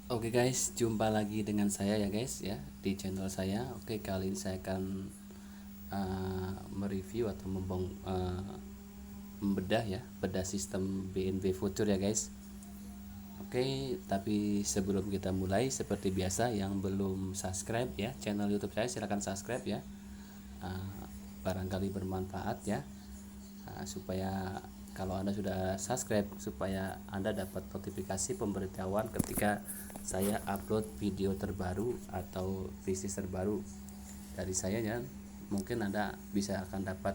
Oke guys, jumpa lagi dengan saya ya guys ya di channel saya. Oke, kali ini saya akan mereview atau membedah ya, bedah sistem BNB Future ya guys. Oke, tapi sebelum kita mulai seperti biasa yang belum subscribe ya channel YouTube saya silahkan subscribe ya. Uh, Barangkali bermanfaat ya. Supaya kalau Anda sudah subscribe supaya Anda dapat notifikasi pemberitahuan ketika saya upload video terbaru atau bisnis terbaru dari saya ya, mungkin Anda bisa akan dapat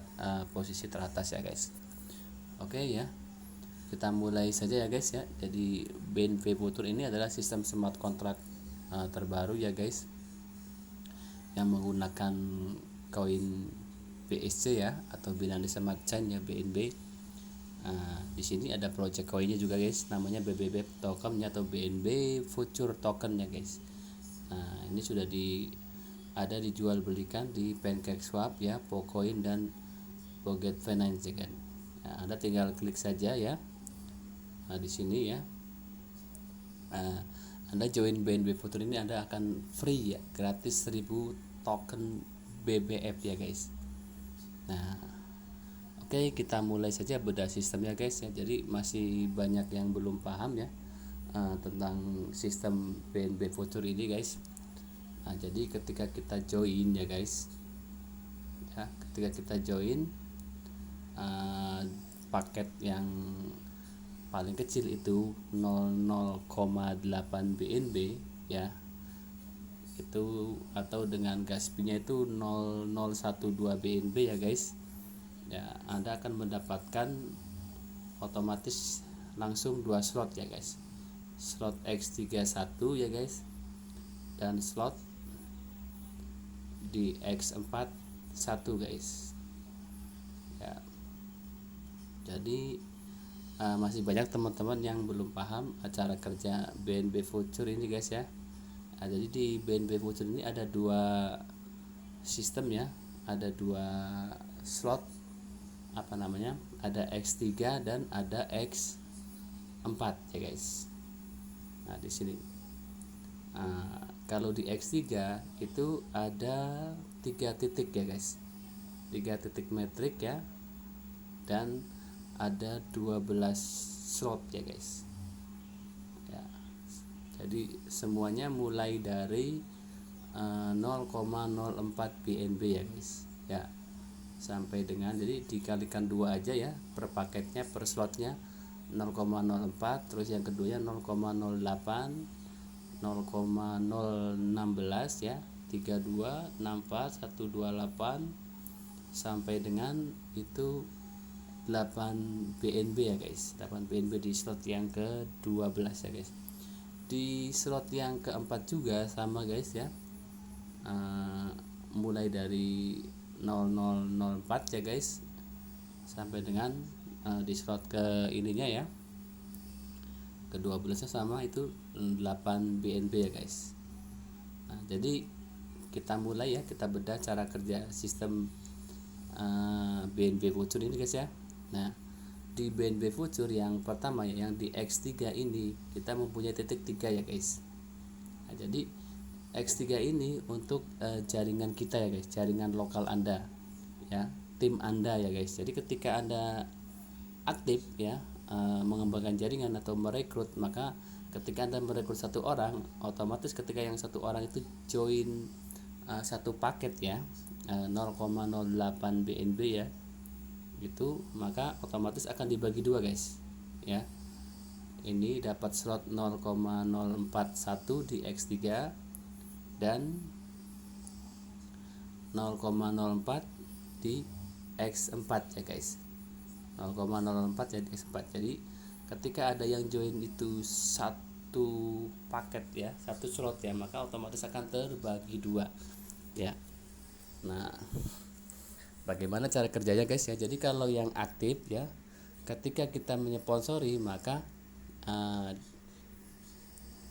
posisi teratas ya guys. Oke ya, kita mulai saja ya guys ya. Jadi BNB Future ini adalah sistem smart contract terbaru ya guys, yang menggunakan koin BSC ya, atau Binance Smart Chain ya, BNB. Di sini ada project koinnya juga guys, namanya BBB tokennya atau BNB Future token ya guys. Ini sudah ada dijual belikan di PancakeSwap ya, Pocoin dan Pocket Finance ya kan. Anda tinggal klik saja ya. Di sini ya. Anda join BNB Future ini Anda akan free ya, gratis 1000 token BBF ya guys. Nah, oke, kita mulai saja bedah sistemnya guys ya. Jadi masih banyak yang belum paham ya tentang sistem BNB Future ini guys. Jadi ketika kita join ya guys, ya ketika kita join paket yang paling kecil itu 0,8 BNB ya, itu atau dengan gas fee-nya itu 0,012 BNB ya guys. Ya, Anda akan mendapatkan otomatis langsung 2 slot ya guys. Slot X31 ya guys, dan slot di X41 guys. Ya. Jadi masih banyak teman-teman yang belum paham cara kerja BNB Future ini guys ya. Jadi di BNB Future ini ada dua sistem ya, ada dua slot, apa namanya, ada X3 dan ada X4 ya guys. Nah di sini kalau di X3 itu ada 3 titik ya guys, 3 titik metrik ya, dan ada 12 slot ya guys ya. Jadi semuanya mulai dari 0,04 BNB ya guys ya, sampai dengan, jadi dikalikan 2 aja ya per paketnya, per slotnya 0,04, terus yang keduanya 0,08, 0,016 ya, 32, 64, 128 sampai dengan itu 8 BNB ya guys, 8 BNB di slot yang ke-12 ya guys. Di slot yang keempat juga sama guys ya, mulai dari 0004 ya guys sampai dengan di slot ke ininya ya, ke-12 nya sama, itu 8 BNB ya guys. Jadi kita mulai ya, kita bedah cara kerja sistem BNB Future ini guys ya. Nah, di BNB Future yang pertama ya, yang di X3 ini kita mempunyai titik 3 ya guys. Nah, jadi X3 ini untuk jaringan kita ya guys, jaringan lokal Anda ya, tim Anda ya guys. Jadi ketika Anda aktif ya mengembangkan jaringan atau merekrut, maka ketika Anda merekrut satu orang, otomatis ketika yang satu orang itu join satu paket ya, 0,08 BNB ya, itu maka otomatis akan dibagi dua guys ya. Ini dapat slot 0,041 di X3 dan 0,04 di X4 ya guys, 0,04 ya di X4. Jadi ketika ada yang join itu satu paket ya, satu slot ya, maka otomatis akan terbagi dua ya. Nah, bagaimana cara kerjanya guys ya? Jadi kalau yang aktif ya, ketika kita menyponsori maka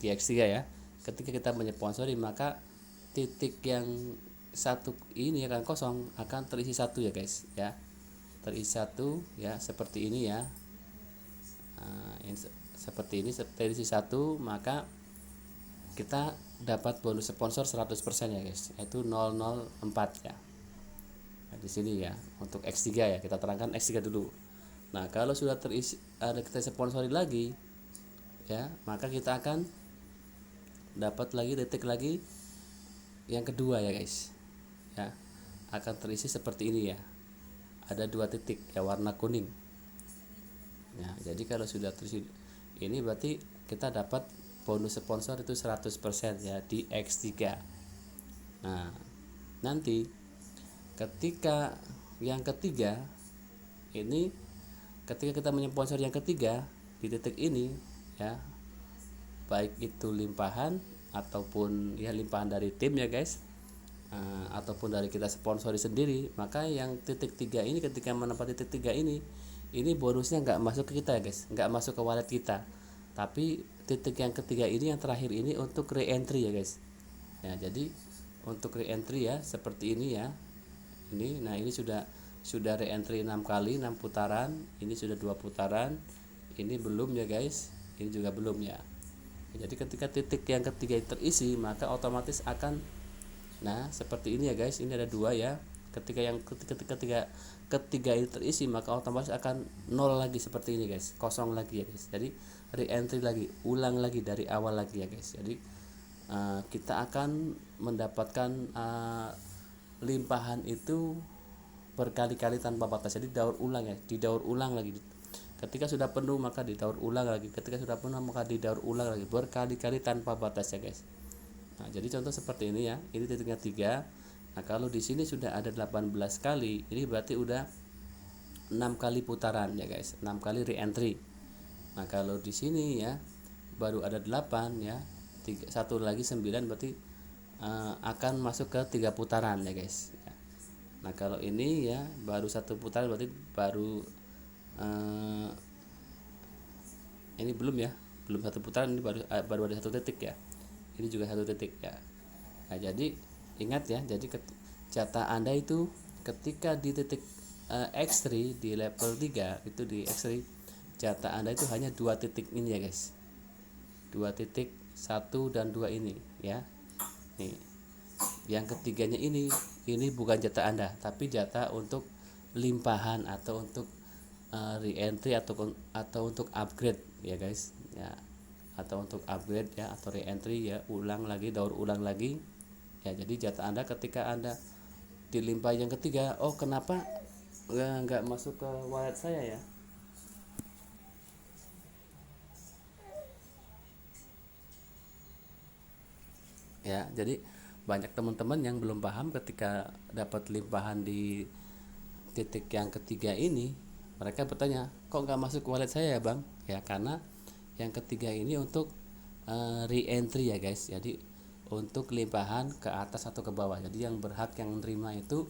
di X3 ya, ketika kita menyponsori maka titik yang satu ini akan kosong, akan terisi satu ya guys ya, terisi satu ya, seperti ini ya. Seperti ini terisi satu, maka kita dapat bonus sponsor 100% ya guys, yaitu 004 ya. Nah, di sini ya untuk X3 ya, kita terangkan X3 dulu. Nah, kalau sudah terisi ada kita sponsori lagi ya, maka kita akan dapat lagi titik lagi yang kedua ya guys. Ya, akan terisi seperti ini ya. Ada 2 titik ya warna kuning. Nah, jadi kalau sudah terisi ini berarti kita dapat bonus sponsor itu 100% ya di X3. Nah, nanti ketika yang ketiga ini, ketika kita menyponsor yang ketiga di titik ini ya, baik itu limpahan ataupun ya limpahan dari tim ya guys, ataupun dari kita sponsori sendiri, maka yang titik 3 ini ketika menempati titik 3 ini bonusnya nggak masuk ke kita ya guys, nggak masuk ke wallet kita, tapi titik yang ketiga ini yang terakhir ini untuk re-entry ya guys ya. Jadi untuk re-entry ya seperti ini ya, ini nah ini sudah re-entry 6 kali 6 putaran, ini sudah 2 putaran, ini belum ya guys, ini juga belum ya. Jadi ketika titik yang ketiga terisi maka otomatis akan nah seperti ini ya guys, ini ada 2 ya. Ketika yang ketiga ini terisi maka otomatis akan 0 lagi seperti ini guys, kosong lagi ya guys. Jadi re-entry lagi, ulang lagi dari awal lagi ya guys. Jadi kita akan mendapatkan limpahan itu berkali-kali tanpa batas. Jadi daur ulang ya, didaur ulang lagi. Ketika sudah penuh maka didaur ulang lagi, ketika sudah penuh maka didaur ulang lagi, berkali-kali tanpa batas ya guys. Nah, jadi contoh seperti ini ya, ini titiknya 3. Nah, kalau di sini sudah ada 18 kali, ini berarti udah 6 kali putaran ya guys, 6 kali re-entry. Nah, kalau di sini ya baru ada 8 ya, satu lagi 9 berarti akan masuk ke 3 putaran ya guys. Nah, kalau ini ya baru 1 putaran berarti baru ini belum ya, belum 1 putaran, ini baru ada 1 titik ya. Ini juga 1 titik ya. Nah, jadi ingat ya, jadi jatah Anda itu ketika di titik X3 di level 3 itu di X3 jatah Anda itu hanya 2 titik ini ya guys. 2 titik 1 dan 2 ini ya. Nih. Yang ketiganya ini bukan jatah Anda, tapi jatah untuk limpahan atau untuk re-entry atau untuk upgrade ya guys ya, atau untuk upgrade ya atau re-entry ya, ulang lagi, daur ulang lagi ya. Jadi jatah Anda ketika Anda dilimpah yang ketiga, oh kenapa nggak masuk ke wallet saya ya. Ya, jadi banyak teman-teman yang belum paham ketika dapat limpahan di titik yang ketiga ini, mereka bertanya, kok nggak masuk ke wallet saya ya bang? Ya karena yang ketiga ini untuk re-entry ya guys. Jadi untuk limpahan ke atas atau ke bawah. Jadi yang berhak yang menerima itu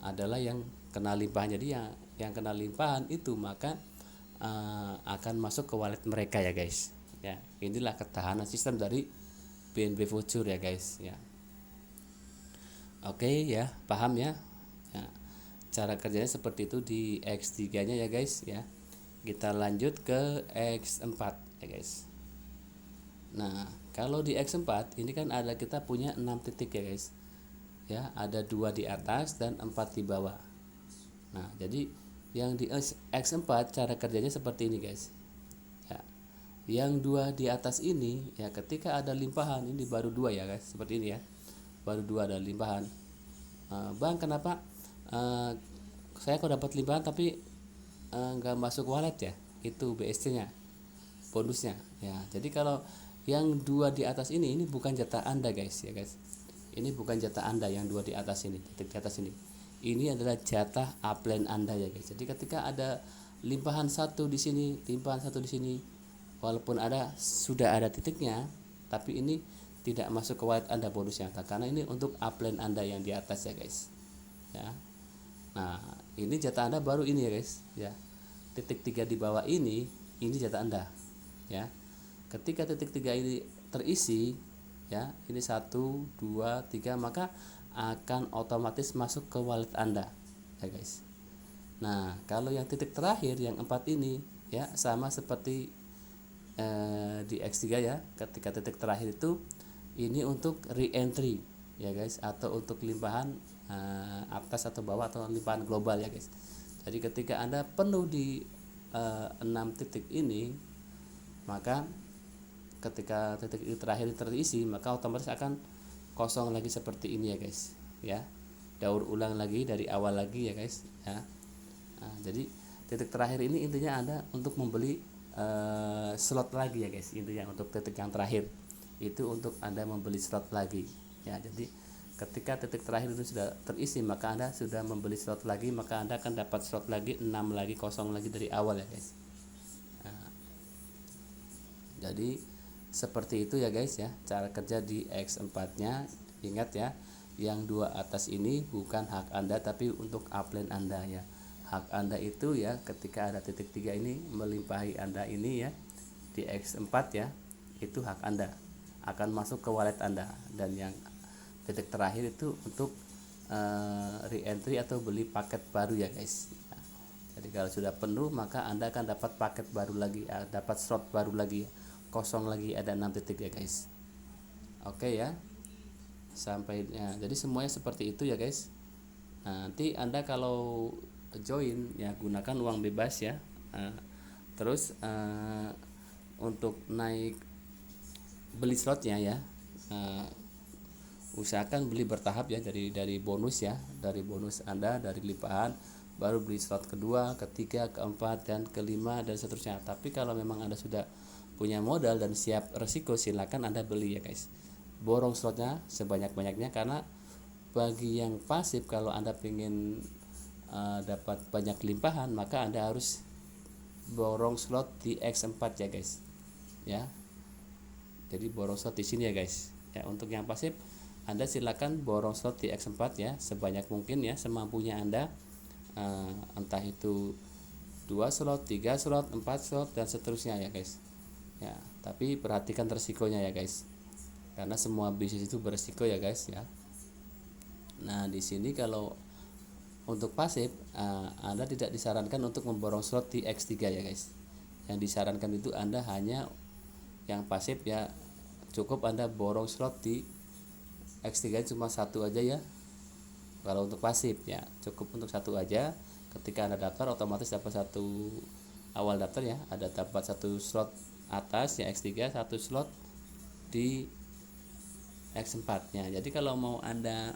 adalah yang kena limpahan. Jadi yang kena limpahan itu maka akan masuk ke wallet mereka ya guys. Ya, inilah ketahanan sistem dari BNB Future ya guys ya. Oke ya, paham ya? Ya. Cara kerjanya seperti itu di X3-nya ya guys ya. Kita lanjut ke X4 ya guys. Nah, kalau di X4 ini kan ada, kita punya 6 titik ya guys. Ya, ada 2 di atas dan 4 di bawah. Nah, jadi yang di X4 cara kerjanya seperti ini guys. Ya. Yang 2 di atas ini ya ketika ada limpahan, ini baru 2 ya guys, seperti ini ya. Baru 2 ada limpahan. Bang, kenapa saya kok dapat limpahan tapi nggak masuk wallet ya? Itu BSC-nya, bonusnya ya. Jadi kalau yang 2 di atas ini bukan jatah Anda guys ya guys. Ini bukan jatah Anda yang 2 di atas ini, titik di atas ini. Ini adalah jatah upline Anda ya guys. Jadi ketika ada limpahan 1 di sini, limpahan 1 di sini, walaupun sudah ada titiknya, tapi ini tidak masuk ke wallet Anda bonusnya, karena ini untuk upline Anda yang di atas ya guys ya. Nah, ini jatah Anda baru ini ya guys ya. Titik 3 di bawah ini jatah Anda ya. Ketika titik 3 ini terisi ya, ini 1 2 3 maka akan otomatis masuk ke wallet Anda ya guys. Nah, kalau yang titik terakhir yang 4 ini ya sama seperti di X3 ya, ketika titik terakhir itu ini untuk re-entry ya guys, atau untuk limpahan atas atau bawah atau limpahan global ya guys. Jadi ketika Anda penuh di 6 titik ini, maka ketika titik terakhir terisi, maka otomatis akan kosong lagi seperti ini ya guys ya. Daur ulang lagi dari awal lagi ya guys ya. Jadi titik terakhir ini intinya Anda untuk membeli slot lagi ya guys. Intinya untuk titik yang terakhir itu untuk Anda membeli slot lagi ya. Jadi ketika titik terakhir itu sudah terisi, maka Anda sudah membeli slot lagi, maka Anda akan dapat slot lagi 6 lagi, kosong lagi dari awal ya guys. Jadi seperti itu ya guys ya cara kerja di X4 nya. Ingat ya, yang dua atas ini bukan hak Anda tapi untuk upline Anda ya. Hak Anda itu ya ketika ada titik 3 ini melimpahi Anda ini ya di X4 ya, itu hak Anda akan masuk ke wallet Anda. Dan yang titik terakhir itu untuk re-entry atau beli paket baru ya guys. Jadi kalau sudah penuh maka Anda akan dapat paket baru lagi, dapat slot baru lagi, kosong lagi, ada 6 titik ya guys. Oke ya, sampai ya, jadi semuanya seperti itu ya guys. Nanti Anda kalau join ya gunakan uang bebas ya. Terus untuk naik beli slotnya ya, usahakan beli bertahap ya, dari bonus ya, dari bonus Anda, dari limpahan, baru beli slot kedua, ketiga, keempat, dan kelima, dan seterusnya. Tapi kalau memang Anda sudah punya modal dan siap resiko, silakan Anda beli ya guys. Borong slotnya sebanyak-banyaknya, karena bagi yang pasif kalau Anda pengen dapat banyak limpahan, maka Anda harus borong slot di X4 ya guys. Ya. Jadi borong slot di sini ya guys. Ya, untuk yang pasif Anda silakan borong slot di X4 ya, sebanyak mungkin ya, semampunya Anda. Entah itu 2 slot, 3 slot, 4 slot, dan seterusnya ya guys. Ya, tapi perhatikan resikonya ya guys. Karena semua bisnis itu beresiko ya guys ya. Nah, di sini kalau untuk pasif Anda tidak disarankan untuk memborong slot di X3 ya guys. Yang disarankan itu Anda hanya yang pasif ya, cukup Anda borong slot di X3 cuma satu aja ya. Kalau untuk pasif ya cukup untuk satu aja. Ketika Anda daftar otomatis dapat satu, awal daftar ya, ada dapat satu slot atas ya X3, satu slot di X4 nya. Jadi kalau mau Anda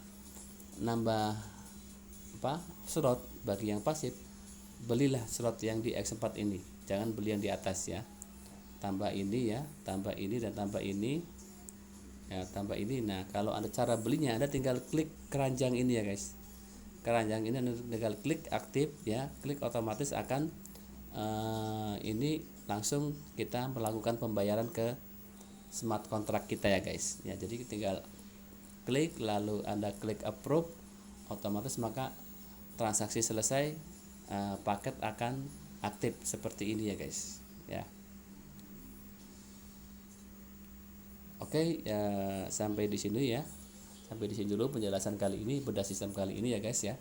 nambah slot bagi yang pasif, belilah slot yang di X4 ini, jangan beli yang di atas ya. Tambah ini ya, tambah ini, dan tambah ini ya, tambah ini. Nah, kalau Anda cara belinya, Anda tinggal klik keranjang ini ya guys. Keranjang ini Anda tinggal klik aktif ya, klik, otomatis akan ini langsung kita melakukan pembayaran ke smart contract kita ya guys. Ya, jadi tinggal klik lalu Anda klik approve, otomatis maka transaksi selesai, paket akan aktif seperti ini ya guys ya. Oke ya, sampai di sini ya. Sampai di sini dulu penjelasan kali ini, bedah sistem kali ini ya guys ya.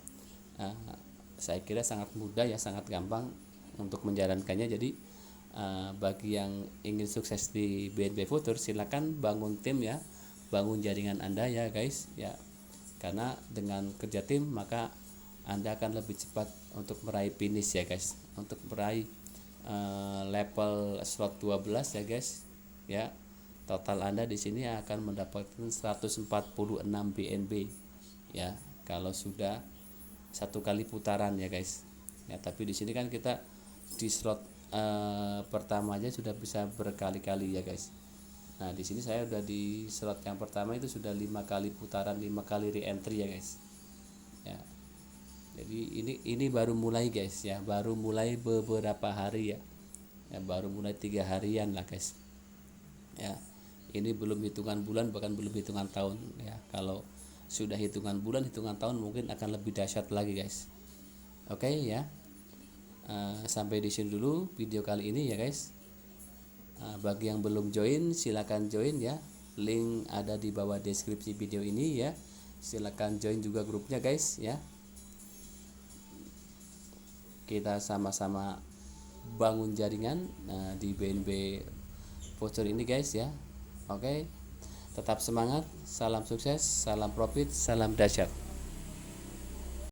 Saya kira sangat mudah ya, sangat gampang untuk menjalankannya. Jadi bagi yang ingin sukses di BNB Future, silakan bangun tim ya, bangun jaringan Anda ya guys ya. Karena dengan kerja tim maka Anda akan lebih cepat untuk meraih finish ya guys, untuk meraih level slot 12 ya guys ya. Total Anda di sini akan mendapatkan 146 BNB ya kalau sudah satu kali putaran ya guys ya. Tapi di sini kan kita di slot pertama aja sudah bisa berkali-kali ya guys. Nah, di sini saya udah di slot yang pertama itu sudah 5 kali putaran, 5 kali re-entry ya guys ya. Jadi ini baru mulai guys ya, baru mulai beberapa hari ya, baru mulai 3 harian lah guys ya. Ini belum hitungan bulan, bahkan belum hitungan tahun ya. Kalau sudah hitungan bulan, hitungan tahun mungkin akan lebih dahsyat lagi guys. Oke ya, sampai di sini dulu video kali ini ya guys. Bagi yang belum join silakan join ya, link ada di bawah deskripsi video ini ya. Silakan join juga grupnya guys ya. Kita sama-sama bangun jaringan di BNB voucher ini guys ya. Oke, tetap semangat, salam sukses, salam profit, salam dahsyat.